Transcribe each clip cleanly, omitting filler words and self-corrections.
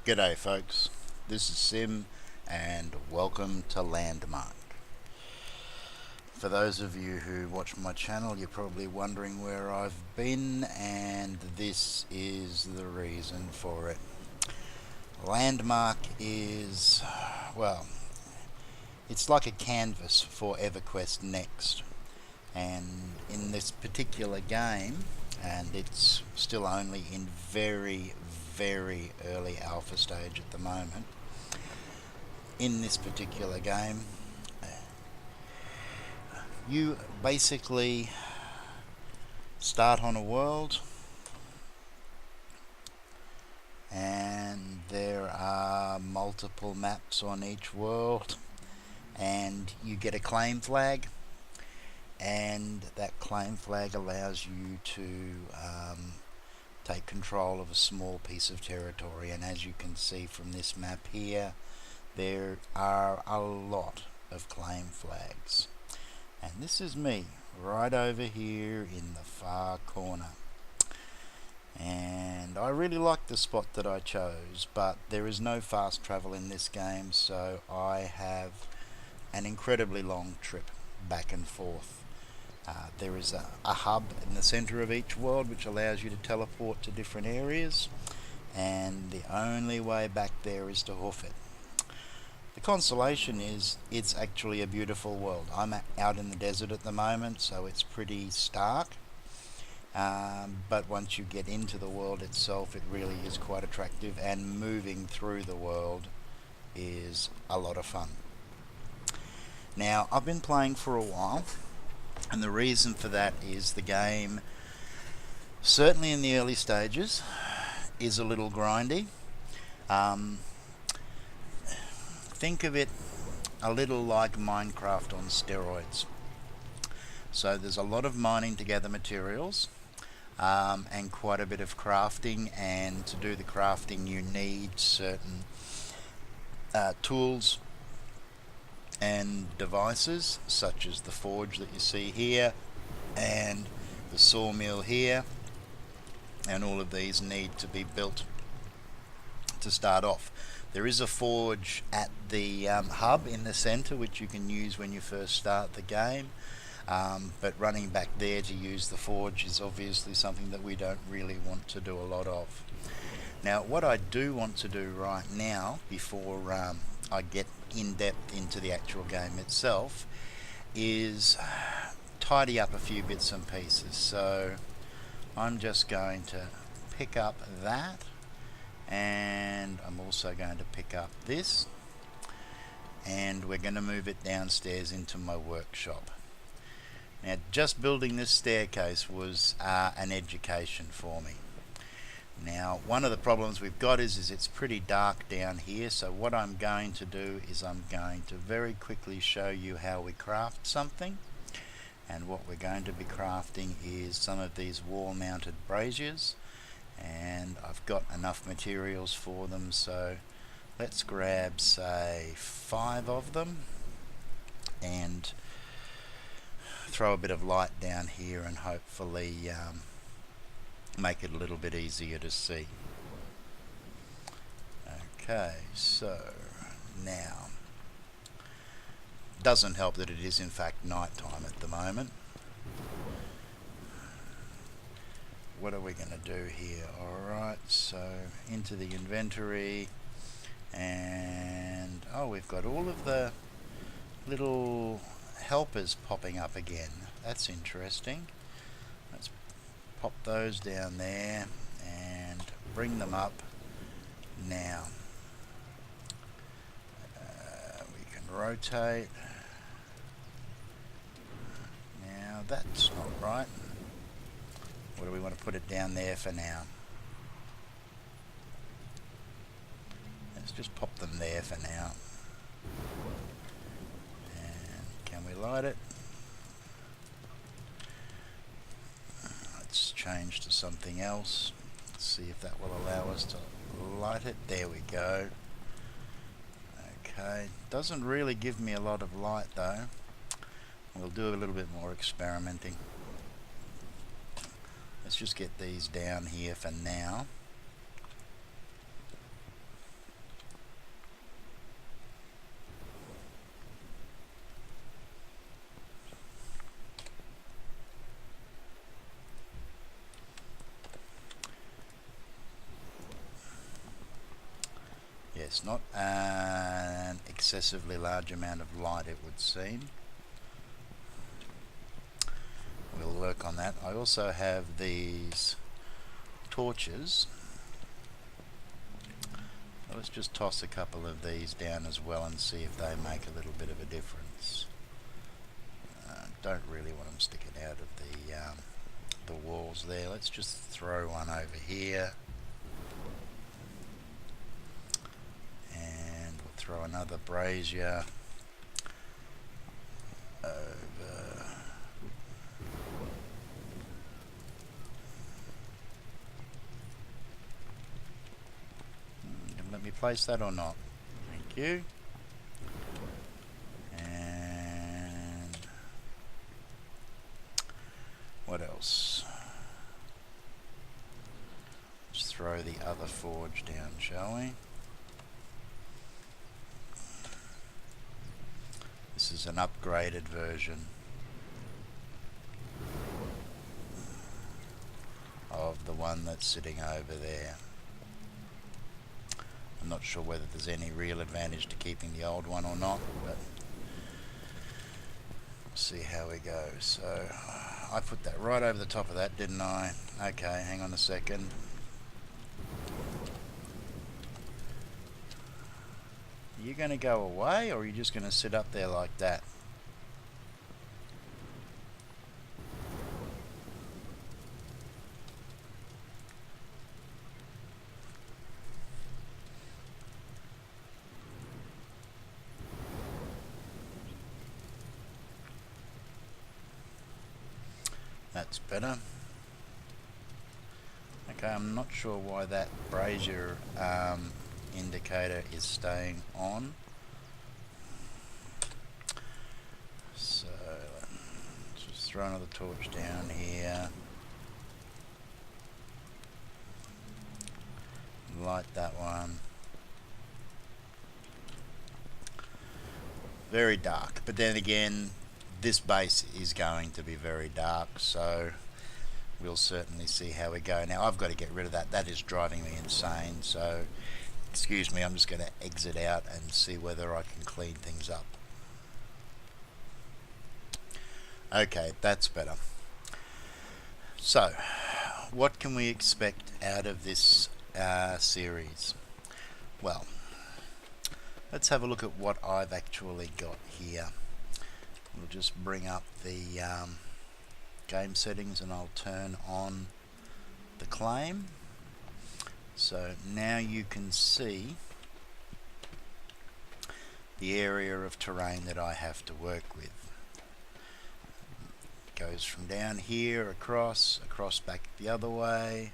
G'day folks, this is Sim and welcome to Landmark. For those of you who watch my channel, you're probably wondering where I've been, and this is the reason for it. Landmark is, well, it's like a canvas for EverQuest Next, and in this particular game, and it's still only in very early alpha stage at the moment. In this particular game, you basically start on a world, and there are multiple maps on each world, and you get a claim flag, and that claim flag allows you to take control of a small piece of territory. And as you can see from this map here, there are a lot of claim flags, and this is me right over here in the far corner. And I really like the spot that I chose, but there is no fast travel in this game, so I have an incredibly long trip back and forth. There is a hub in the center of each world which allows you to teleport to different areas, and the only way back there is to hoof it. The consolation is it's actually a beautiful world. I'm out in the desert at the moment, so it's pretty stark, but once you get into the world itself, it really is quite attractive, and moving through the world is a lot of fun. Now, I've been playing for a while, and the reason for that is the game, certainly in the early stages, is a little grindy. Think of it a little like Minecraft on steroids. So there's a lot of mining to gather materials, and quite a bit of crafting, and to do the crafting you need certain tools and devices, such as the forge that you see here and the sawmill here, and all of these need to be built to start off. There is a forge at the hub in the center which you can use when you first start the game, but running back there to use the forge is obviously something that we don't really want to do a lot of. Now, what I do want to do right now, before I get in depth into the actual game itself, is tidy up a few bits and pieces. So I'm just going to pick up that, and I'm also going to pick up this, and we're going to move it downstairs into my workshop. Now, just building this staircase was an education for me. Now, one of the problems we've got is it's pretty dark down here, so what I'm going to do is I'm going to very quickly show you how we craft something. And what we're going to be crafting is some of these wall-mounted braziers, and I've got enough materials for them, so let's grab, say, 5 of them and throw a bit of light down here and hopefully make it a little bit easier to see. Okay, so now, doesn't help that it is in fact night time at the moment. What are we going to do here? Alright, so into the inventory, and oh, we've got all of the little helpers popping up again. That's interesting. Let's pop those down there and bring them up now. We can rotate. Now that's not right. What do we want to put it down there for now? Let's just pop them there for now. And can we light it? Let's change to something else. Let's see if that will allow us to light it. There we go. Okay, doesn't really give me a lot of light though. We'll do a little bit more experimenting. Let's just get these down here for now. Yes, not an excessively large amount of light, it would seem. We'll work on that. I also have these torches. Let's just toss a couple of these down as well and see if they make a little bit of a difference. Don't really want them sticking out of the walls there. Let's just throw one over here, and we'll throw another brazier over. Let me place that or not? Thank you. And what else? Let's throw the other forge down, shall we? This is an upgraded version of the one that's sitting over there. I'm not sure whether there's any real advantage to keeping the old one or not, but we'll see how we go. So I put that right over the top of that, didn't I? Okay, hang on a second. Are you going to go away, or are you just going to sit up there like that? That's better. Okay, I'm not sure why that brazier indicator is staying on. So let's just throw another torch down here. Light that one. Very dark, but then again, this base is going to be very dark, so we'll certainly see how we go. Now I've got to get rid of that. That is driving me insane, so excuse me, I'm just going to exit out and see whether I can clean things up. Okay, that's better. So what can we expect out of this series? Well, let's have a look at what I've actually got here. We'll just bring up the game settings and I'll turn on the claim. So now you can see the area of terrain that I have to work with. It goes from down here across back the other way.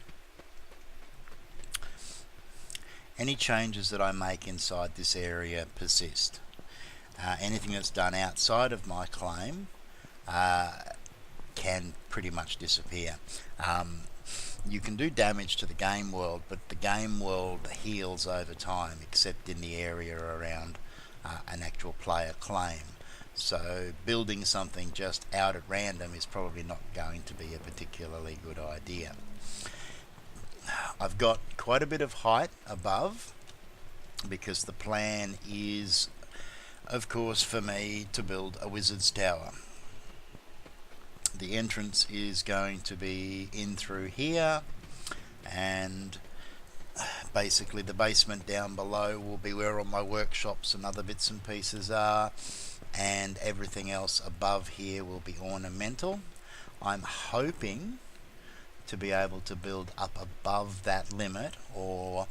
Any changes that I make inside this area persist. Anything that's done outside of my claim can pretty much disappear. You can do damage to the game world, but the game world heals over time, except in the area around an actual player claim. So building something just out at random is probably not going to be a particularly good idea. I've got quite a bit of height above, because the plan is, of course, for me to build a wizard's tower. The entrance is going to be in through here, and basically the basement down below will be where all my workshops and other bits and pieces are, and everything else above here will be ornamental. I'm hoping to be able to build up above that limit, or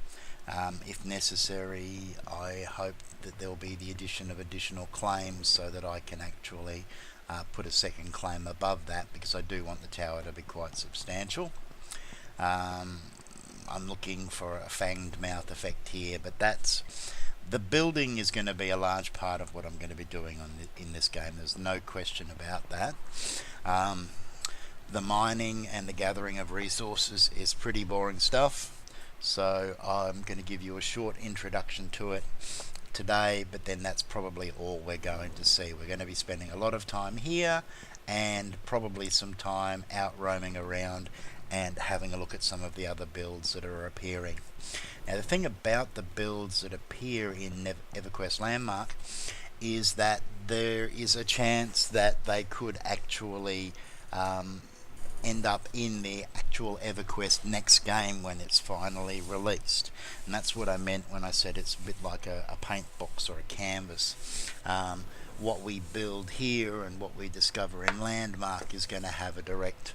if necessary, I hope that there will be the addition of additional claims so that I can actually put a second claim above that, because I do want the tower to be quite substantial. I'm looking for a fanged mouth effect here, but the building is going to be a large part of what I'm going to be doing in this game. There's no question about that. The mining and the gathering of resources is pretty boring stuff, so I'm going to give you a short introduction to it today, but then that's probably all we're going to see. We're going to be spending a lot of time here and probably some time out roaming around and having a look at some of the other builds that are appearing. Now the thing about the builds that appear in EverQuest Landmark is that there is a chance that they could actually end up in the actual EverQuest Next game when it's finally released. And that's what I meant when I said it's a bit like a paint box or a canvas. What we build here and what we discover in Landmark is going to have a direct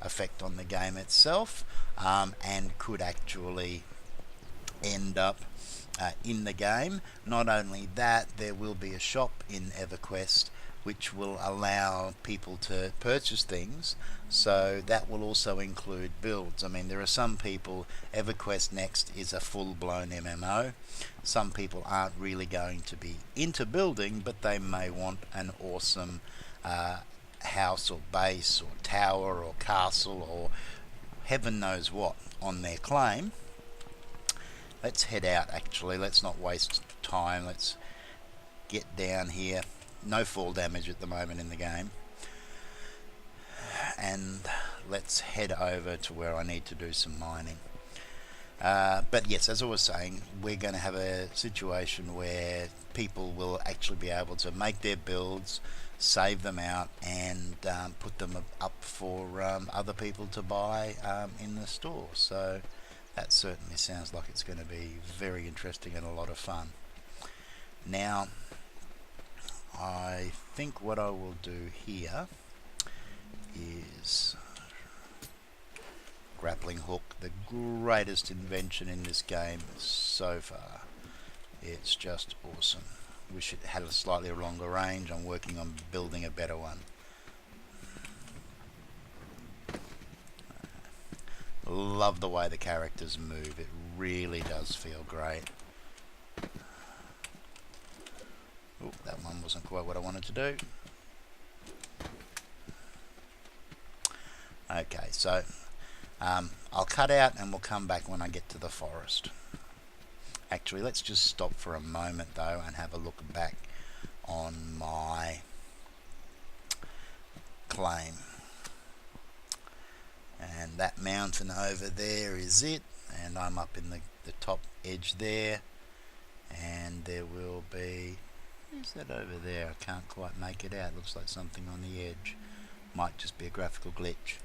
effect on the game itself, and could actually end up in the game. Not only that, there will be a shop in EverQuest which will allow people to purchase things, so that will also include builds. I mean, there are some people, EverQuest Next is a full-blown MMO. Some people aren't really going to be into building, but they may want an awesome house or base or tower or castle or heaven knows what on their claim. Let's head out actually, let's not waste time, let's get down here. No fall damage at the moment in the game, and let's head over to where I need to do some mining. But yes, as I was saying, we're going to have a situation where people will actually be able to make their builds, save them out, and put them up for other people to buy in the store. So that certainly sounds like it's going to be very interesting and a lot of fun. Now, I think what I will do here is grappling hook, the greatest invention in this game so far. It's just awesome. Wish it had a slightly longer range. I'm working on building a better one. Love the way the characters move. It really does feel great. Oh, that one wasn't quite what I wanted to do. Okay, so I'll cut out and we'll come back when I get to the forest. Actually, let's just stop for a moment though and have a look back on my claim. And that mountain over there is it, and I'm up in the top edge there, and there will be, is that over there? I can't quite make it out. Looks like something on the edge. Might just be a graphical glitch.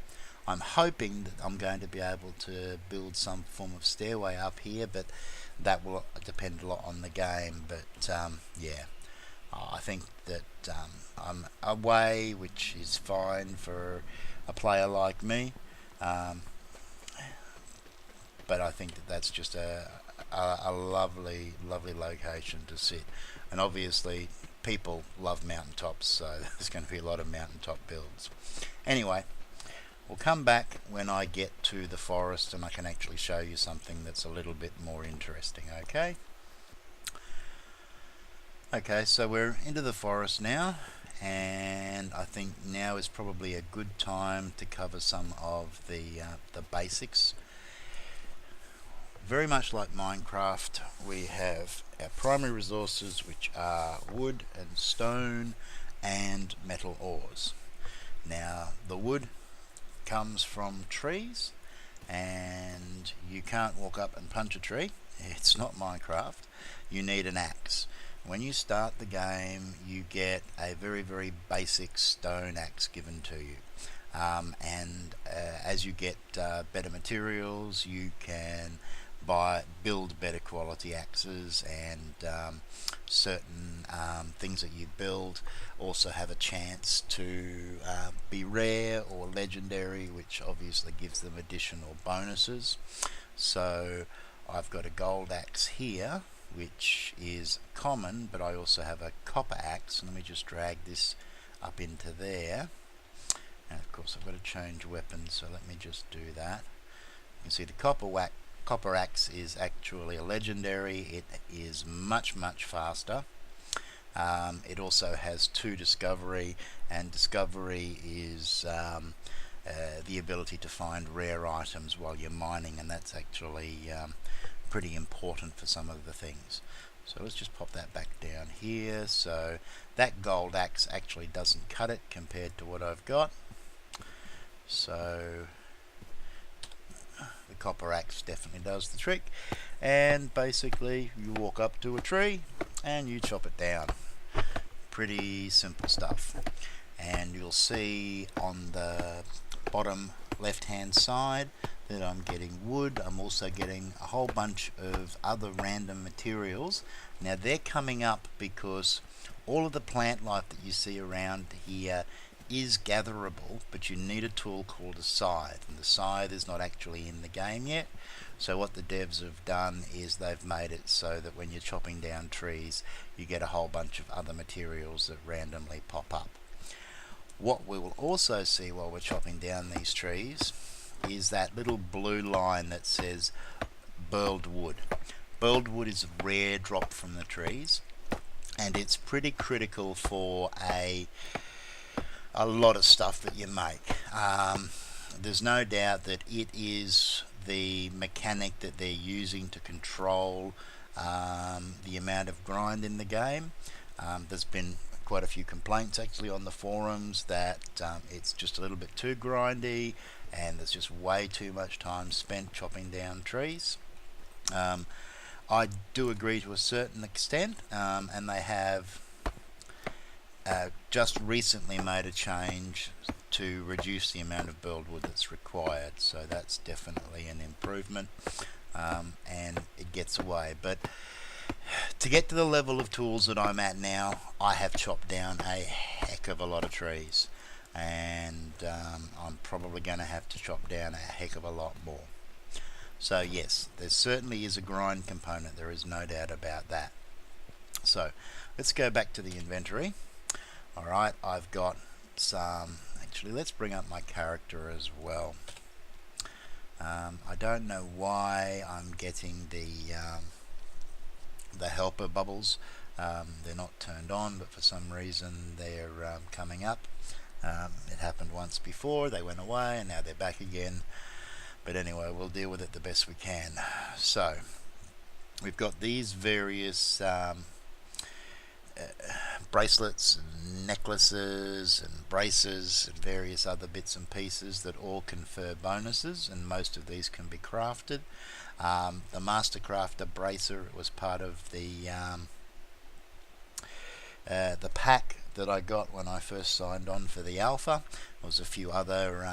I'm hoping that I'm going to be able to build some form of stairway up here, but that will depend a lot on the game. But yeah, I think that I'm away, which is fine for a player like me. But I think that that's just a lovely location to sit, and obviously people love mountaintops, so there's going to be a lot of mountaintop builds. Anyway, we'll come back when I get to the forest and I can actually show you something that's a little bit more interesting. Okay, so we're into the forest now, and I think now is probably a good time to cover some of the basics. Very much like Minecraft, we have our primary resources, which are wood and stone and metal ores. Now, the wood comes from trees, and you can't walk up and punch a tree. It's not Minecraft. You need an axe. When you start the game, you get a very basic stone axe given to you. As you get better materials, you can build better quality axes, and certain things that you build also have a chance to be rare or legendary, which obviously gives them additional bonuses. So I've got a gold axe here, which is common, but I also have a copper axe. Let me just drag this up into there, and of course I've got to change weapons, so let me just do that. You can see the copper axe is actually a legendary. It is much faster. It also has 2 discovery, and discovery is the ability to find rare items while you're mining, and that's actually pretty important for some of the things. So let's just pop that back down here. So that gold axe actually doesn't cut it compared to what I've got. So The copper axe definitely does the trick, and basically you walk up to a tree and you chop it down. Pretty simple stuff. And you'll see on the bottom left hand side that I'm getting wood. I'm also getting a whole bunch of other random materials. Now they're coming up because all of the plant life that you see around here is gatherable, but you need a tool called a scythe, and the scythe is not actually in the game yet. So what the devs have done is they've made it so that when you're chopping down trees you get a whole bunch of other materials that randomly pop up. What we will also see while we're chopping down these trees is that little blue line that says burled wood. Burled wood is a rare drop from the trees, and it's pretty critical for a lot of stuff that you make. There's no doubt that it is the mechanic that they're using to control the amount of grind in the game. There's been quite a few complaints actually on the forums that it's just a little bit too grindy and there's just way too much time spent chopping down trees. I do agree to a certain extent, and they have just recently made a change to reduce the amount of burled wood that's required, so that's definitely an improvement, and it gets away. But to get to the level of tools that I'm at now, I have chopped down a heck of a lot of trees, and I'm probably going to have to chop down a heck of a lot more. So yes, there certainly is a grind component, there is no doubt about that. So let's go back to the inventory. Alright, I've got some, actually let's bring up my character as well. I don't know why I'm getting the helper bubbles. They're not turned on, but for some reason they're coming up. It happened once before, they went away and now they're back again. But anyway, we'll deal with it the best we can. So we've got these various bracelets and necklaces and braces and various other bits and pieces that all confer bonuses, and most of these can be crafted. The Master Crafter bracer was part of the pack that I got when I first signed on for the alpha. There was a few other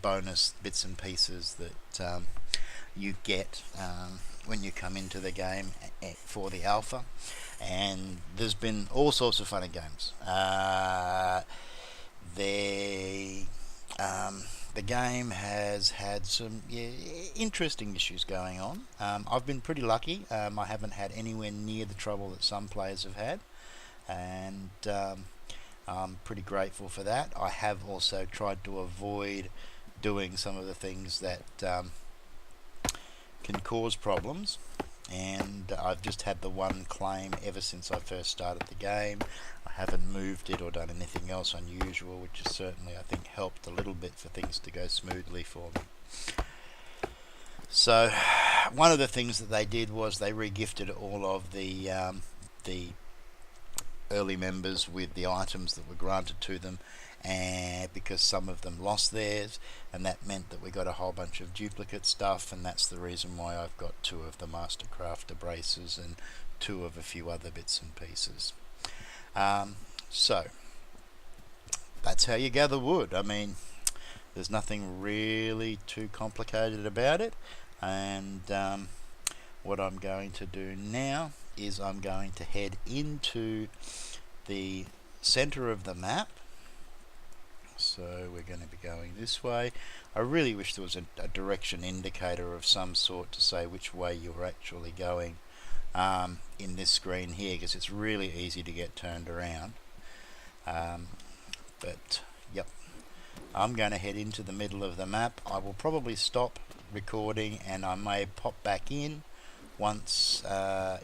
bonus bits and pieces that you get when you come into the game for the alpha, and there's been all sorts of fun and games. The game has had some interesting issues going on. I've been pretty lucky. I haven't had anywhere near the trouble that some players have had, and I'm pretty grateful for that. I have also tried to avoid doing some of the things that can cause problems, and I've just had the one claim ever since I first started the game. I haven't moved it or done anything else unusual, which has certainly, I think, helped a little bit for things to go smoothly for me. So one of the things that they did was they re-gifted all of the early members with the items that were granted to them, and because some of them lost theirs, and that meant that we got a whole bunch of duplicate stuff, and that's the reason why I've got 2 of the Master Crafter braces and 2 of a few other bits and pieces. So that's how you gather wood. I mean, there's nothing really too complicated about it, and what I'm going to do now is I'm going to head into the center of the map. So we're going to be going this way. I really wish there was a direction indicator of some sort to say which way you're actually going in this screen here, because it's really easy to get turned around. But yep, I'm going to head into the middle of the map. I will probably stop recording and I may pop back in once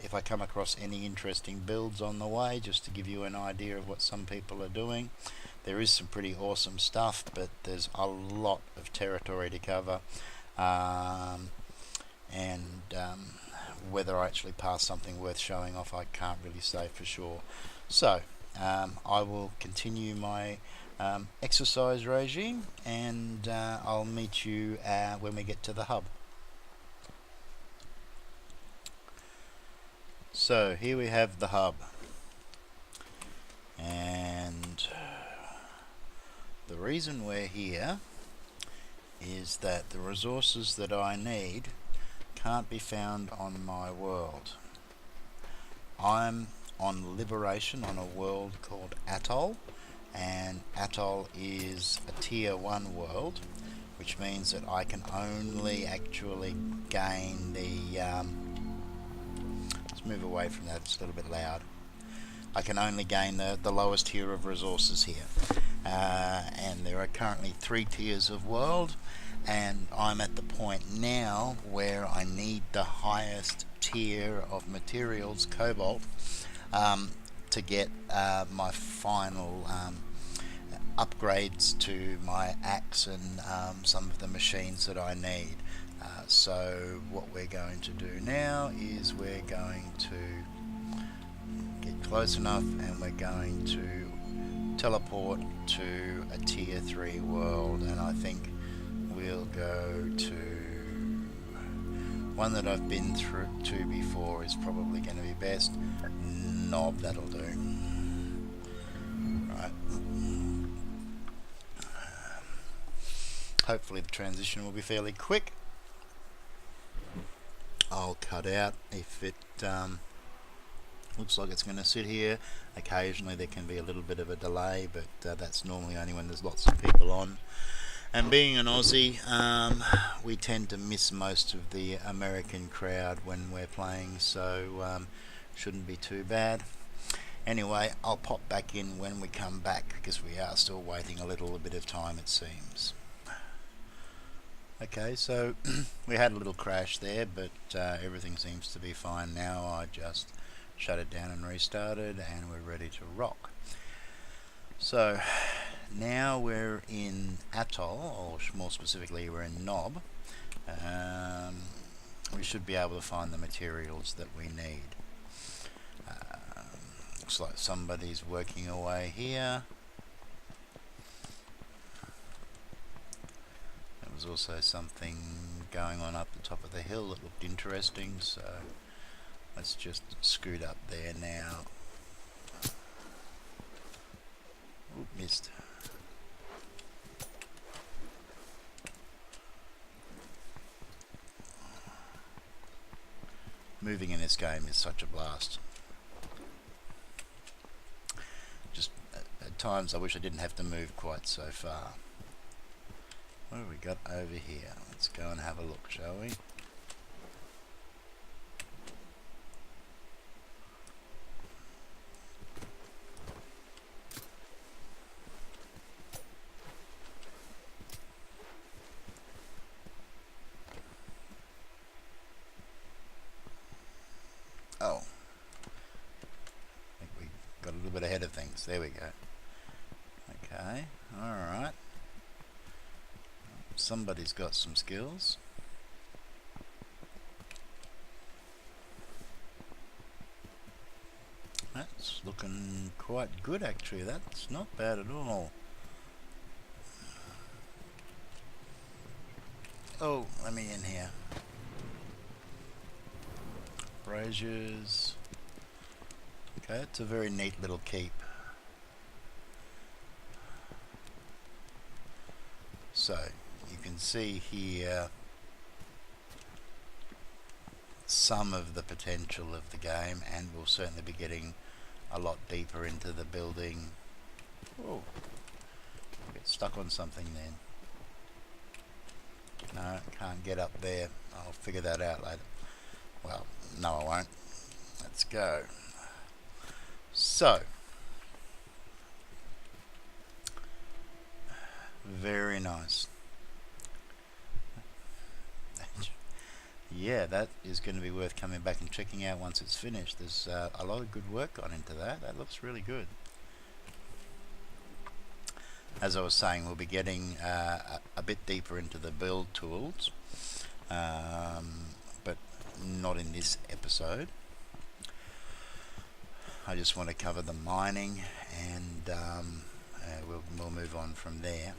if I come across any interesting builds on the way, just to give you an idea of what some people are doing. There is some pretty awesome stuff, but there's a lot of territory to cover, and whether I actually pass something worth showing off, I can't really say for sure. So I will continue my exercise regime, and I'll meet you when we get to the hub. So here we have the hub, and the reason we're here is that the resources that I need can't be found on my world. I'm on Liberation on a world called Atoll, and Atoll is a tier 1 world, which means that I can only actually gain the let's move away from that, it's a little bit loud. I can only gain the lowest tier of resources here, and there are currently 3 tiers of world, and I'm at the point now where I need the highest tier of materials, cobalt, to get my final upgrades to my axe and some of the machines that I need. So what we're going to do now is we're going to get close enough, and we're going to teleport to a tier 3 world, and I think we'll go to one that I've been through to before is probably going to be best. Knob, that'll do. Right. Hopefully the transition will be fairly quick. I'll cut out if it looks like it's going to sit here. Occasionally there can be a little bit of a delay, but that's normally only when there's lots of people on. And being an Aussie, we tend to miss most of the American crowd when we're playing, so shouldn't be too bad. Anyway, I'll pop back in when we come back, because we are still waiting a little bit of time, it seems. Okay, so we had a little crash there, but everything seems to be fine now. I just shut it down and restarted, and we're ready to rock. So now we're in Atoll, or more specifically we're in Knob. We should be able to find the materials that we need. Looks like somebody's working away here. There was also something going on up the top of the hill that looked interesting, so let's just scoot up there now. Oop, missed. Moving in this game is such a blast. Just at times I wish I didn't have to move quite so far. What have we got over here? Let's go and have a look, shall we? Oh, I think we got a little bit ahead of things. There we go. Okay, alright. Somebody's got some skills. That's looking quite good actually. That's not bad at all. Oh, let me in here. Braziers. Okay, it's a very neat little keep. So, you can see here some of the potential of the game, and we'll certainly be getting a lot deeper into the building. Oh, get stuck on something then. No, can't get up there. I'll figure that out later. Well, no I won't. Let's go. So, very nice. Yeah, that is going to be worth coming back and checking out once it's finished. There's a lot of good work gone into that. That looks really good. As I was saying, we'll be getting a bit deeper into the build tools, but not in this episode. I just want to cover the mining and we'll move on from there.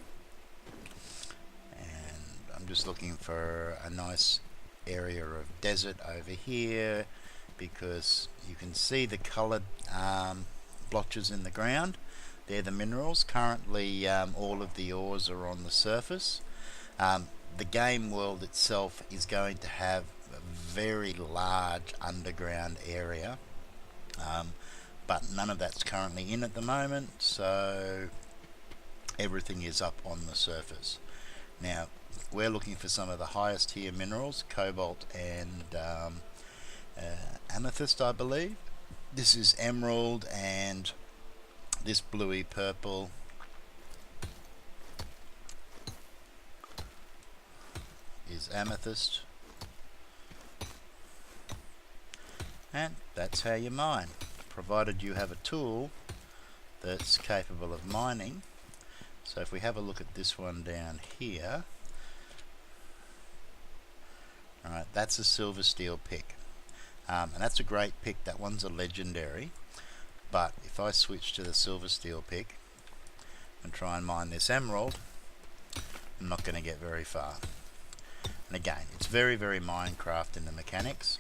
And I'm just looking for a nice area of desert over here, because you can see the coloured blotches in the ground. They're the minerals. Currently all of the ores are on the surface. The game world itself is going to have a very large underground area, but none of that's currently in at the moment, so everything is up on the surface. Now we're looking for some of the highest tier minerals, cobalt and amethyst, I believe. This is emerald, and this bluey purple is amethyst. And that's how you mine, provided you have a tool that's capable of mining. So if we have a look at this one down here, alright, that's a silver steel pick, and that's a great pick. That one's a legendary. But if I switch to the silver steel pick and try and mine this emerald, I'm not going to get very far. And again, it's very, very Minecraft in the mechanics,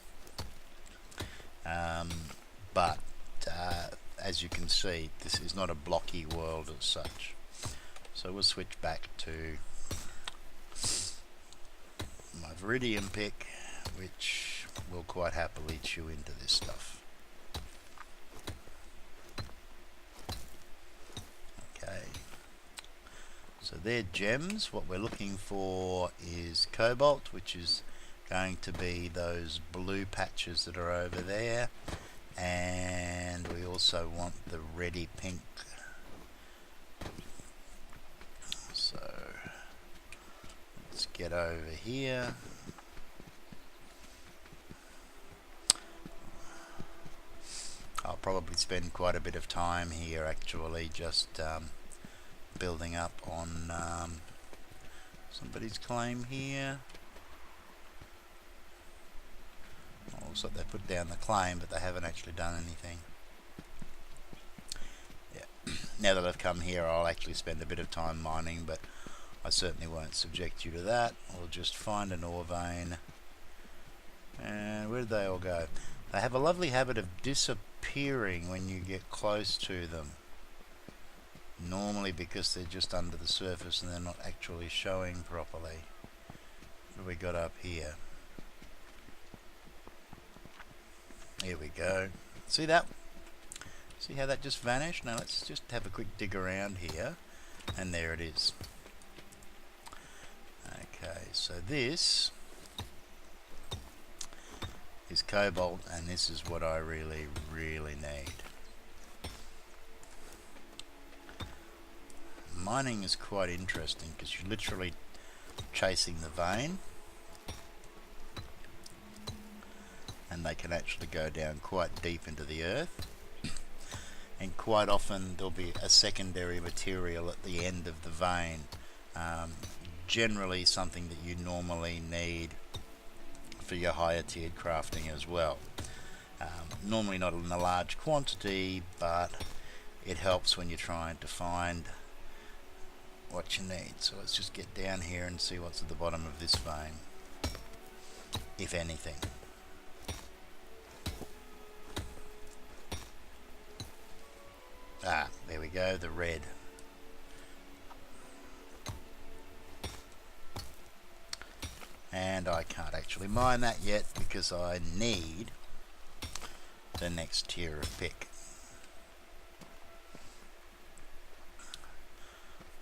but as you can see, this is not a blocky world as such. So we'll switch back to my Viridium pick, which will quite happily chew into this stuff. Okay, so they're gems. What we're looking for is cobalt, which is going to be those blue patches that are over there, and we also want the reddy pink. So let's get over here. I'll probably spend quite a bit of time here actually, just building up on somebody's claim here. Looks like they put down the claim, but they haven't actually done anything. Yeah. Now that I've come here, I'll actually spend a bit of time mining, but I certainly won't subject you to that. We'll just find an ore vein. And where did they all go? They have a lovely habit of disappearing when you get close to them. Normally because they're just under the surface and they're not actually showing properly. What have we got up here? Here we go. See that? See how that just vanished? Now let's just have a quick dig around here, and there it is. Okay, so this is cobalt, and this is what I really, really need. Mining is quite interesting because you're literally chasing the vein, and they can actually go down quite deep into the earth, and quite often there'll be a secondary material at the end of the vein, generally something that you normally need for your higher tiered crafting as well. Normally not in a large quantity, but it helps when you're trying to find what you need. So let's just get down here and see what's at the bottom of this vein, if anything. Ah, there we go, the red. And I can't actually mine that yet because I need the next tier of pick.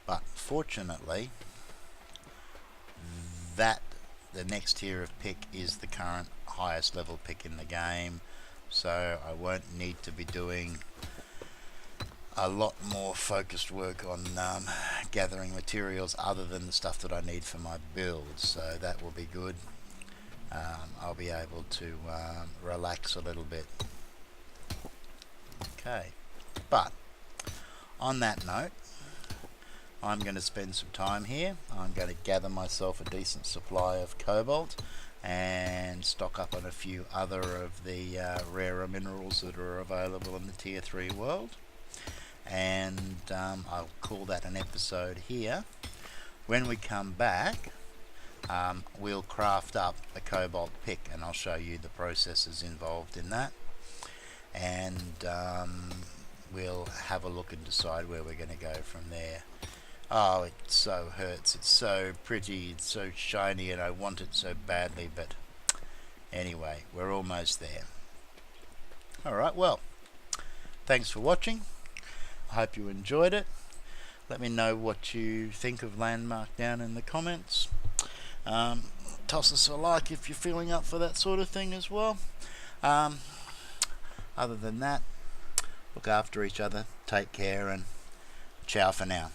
But fortunately, the next tier of pick is the current highest level pick in the game, so I won't need to be doing a lot more focused work on gathering materials other than the stuff that I need for my build, so that will be good. I'll be able to relax a little bit. Okay, but on that note, I'm going to spend some time here. I'm going to gather myself a decent supply of cobalt and stock up on a few other of the rarer minerals that are available in the tier 3 world. and I'll call that an episode here. When we come back, we'll craft up a cobalt pick, and I'll show you the processes involved in that, and we'll have a look and decide where we're going to go from there. Oh, it so hurts. It's so pretty, it's so shiny, and I want it so badly, but anyway, we're almost there. Alright, well, thanks for watching. I hope you enjoyed it. Let me know what you think of Landmark down in the comments. Toss us a like if you're feeling up for that sort of thing as well. Other than that, look after each other, take care, and ciao for now.